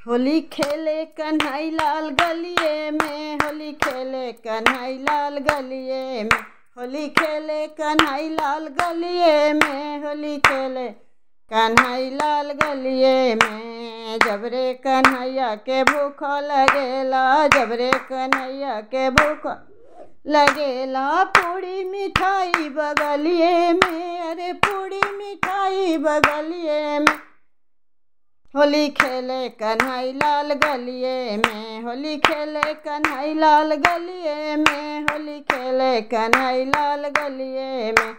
होली खेले कन्हई लाल गलिये में, होली खेले कन्हई लाल गलिये में, होली खेले कन्हई लाल गलिये में, होली खेले कन्हई लाल गलिये में। जबरे कन्हैया के भूख लगेला, जबरे कन्हैया के भूख लगेला, पूड़ी मिठाई बगलिये में, अरे पूड़ी मिठाई बगलिये में। होली खेले कन्हई लाल गलिये में, होली खेले कन्हई लाल गलिये में, होली खेले कन्हई लाल गलिये में।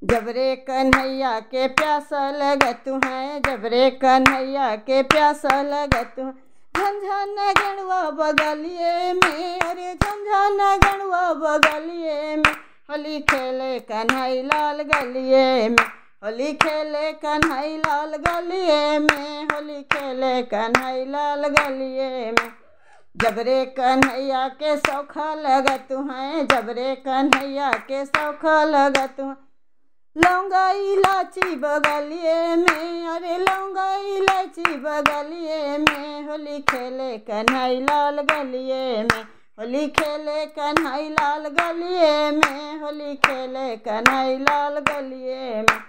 जबरे कन्हैया के प्यासा लगत है, जबरे कन्हैया के प्यासा लगत है, झंझन गणवा बगलिये में, अरे झंझन गणवा बगलिये में। होली खेले कन्हई लाल गलिये में, होली खेले कन्हई लाल गलिये में, होली खेले कन्हई लाल गलिये में। जबरे कन्हैया के सौखा लगत हैं, जबरे कन्हैया के सौखा लगत हैं, लौंगा इलायची बगलिये में, अरे लौंगा इलायची बगलिये में। होली खेले कन्हई लाल गलिये में, होली खेले कन्हई लाल गलिये में, होली खेले कन्हई लाल गलिये में।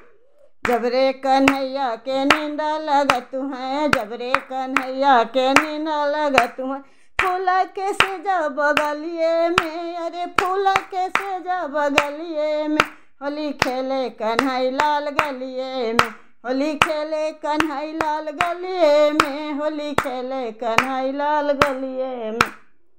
जबरे कन्हैया के नींदा लगत हैं, जबरे कन्हैया के नींदा लगत हैं, फूल के सेजा बगलिये में, अरे फूल के सेजा बगलिये में। होली खेले कन्हई लाल गलिये में, होली खेले कन्हई लाल गलिये में, होली खेले कन्हई लाल गलिये में।